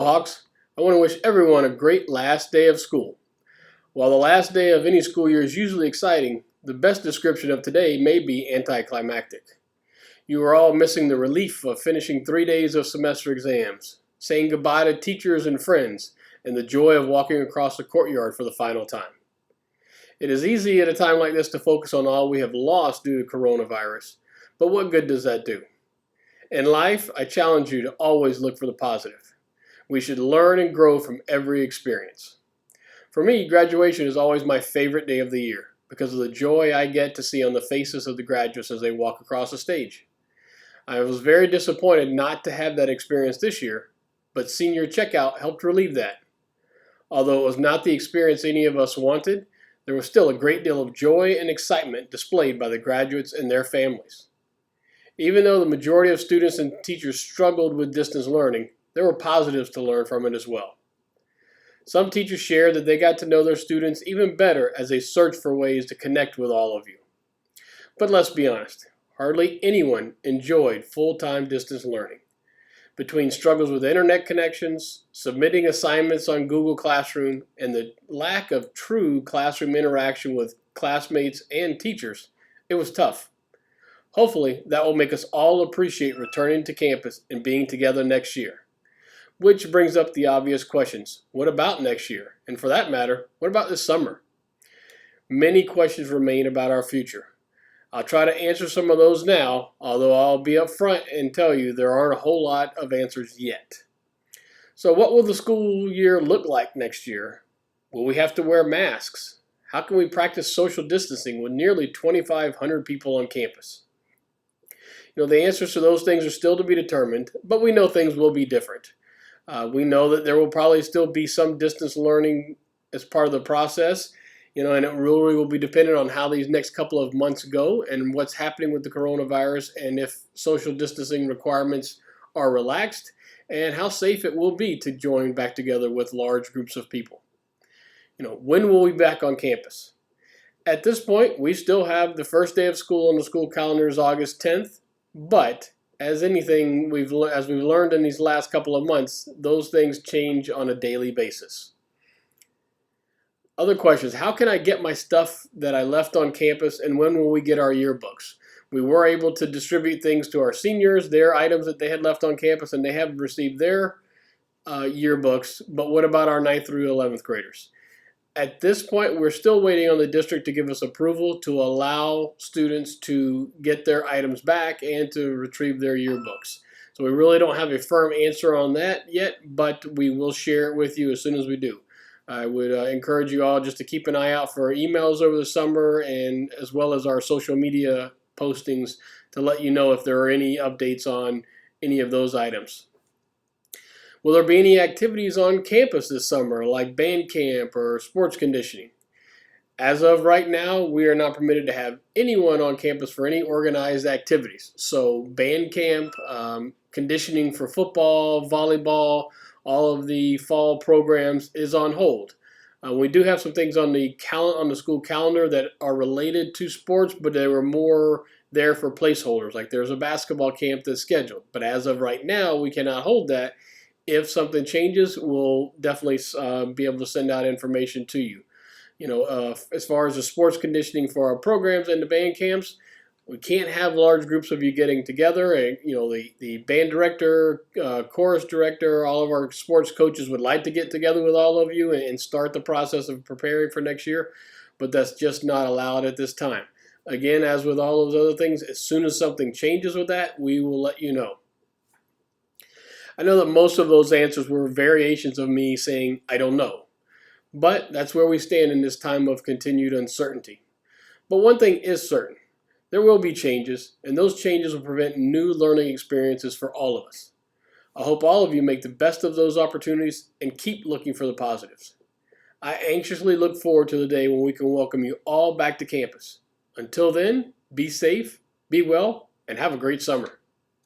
Hawks. I want to wish everyone a great last day of school. While the last day of any school year is usually exciting, the best description of today may be anticlimactic. You are all missing the relief of finishing 3 days of semester exams, saying goodbye to teachers and friends, and the joy of walking across the courtyard for the final time. It is easy at a time like this to focus on all we have lost due to coronavirus, but what good does that do? In life, I challenge you to always look for the positive. We should learn and grow from every experience. For me, graduation is always my favorite day of the year because of the joy I get to see on the faces of the graduates as they walk across the stage. I was very disappointed not to have that experience this year, but senior checkout helped relieve that. Although it was not the experience any of us wanted, there was still a great deal of joy and excitement displayed by the graduates and their families. Even though the majority of students and teachers struggled with distance learning, there were positives to learn from it as well. Some teachers shared that they got to know their students even better as they searched for ways to connect with all of you. But let's be honest, hardly anyone enjoyed full-time distance learning. Between struggles with internet connections, submitting assignments on Google Classroom, and the lack of true classroom interaction with classmates and teachers, it was tough. Hopefully, that will make us all appreciate returning to campus and being together next year. Which brings up the obvious questions. What about next year? And for that matter, what about this summer? Many questions remain about our future. I'll try to answer some of those now, although I'll be upfront and tell you there aren't a whole lot of answers yet. So what will the school year look like next year? Will we have to wear masks? How can we practice social distancing with nearly 2,500 people on campus? The answers to those things are still to be determined, but we know things will be different. We know that there will probably still be some distance learning as part of the process, and it really will be dependent on how these next couple of months go and what's happening with the coronavirus and if social distancing requirements are relaxed and how safe it will be to join back together with large groups of people. When will we be back on campus? At this point, we still have the first day of school on the school calendar is August 10th, but as anything as we've learned in these last couple of months, those things change on a daily basis. Other questions. How can I get my stuff that I left on campus, and when will we get our yearbooks? We were able to distribute things to our seniors, their items that they had left on campus, and they have received their yearbooks, but what about our 9th through 11th graders? At this point, we're still waiting on the district to give us approval to allow students to get their items back and to retrieve their yearbooks. So we really don't have a firm answer on that yet, but we will share it with you as soon as we do. I would encourage you all just to keep an eye out for emails over the summer and as well as our social media postings to let you know if there are any updates on any of those items. Will there be any activities on campus this summer, like band camp or sports conditioning? As of right now, we are not permitted to have anyone on campus for any organized activities. So band camp, conditioning for football, volleyball, all of the fall programs is on hold. We do have some things on the school calendar that are related to sports, but they were more there for placeholders. Like there's a basketball camp that's scheduled, but as of right now, we cannot hold that. If something changes, we'll definitely be able to send out information to you. As far as the sports conditioning for our programs and the band camps, we can't have large groups of you getting together. And, the band director, chorus director, all of our sports coaches would like to get together with all of you and start the process of preparing for next year, but that's just not allowed at this time. Again, as with all those other things, as soon as something changes with that, we will let you know. I know that most of those answers were variations of me saying, I don't know. But that's where we stand in this time of continued uncertainty. But one thing is certain. There will be changes, and those changes will prevent new learning experiences for all of us. I hope all of you make the best of those opportunities and keep looking for the positives. I anxiously look forward to the day when we can welcome you all back to campus. Until then, be safe, be well, and have a great summer.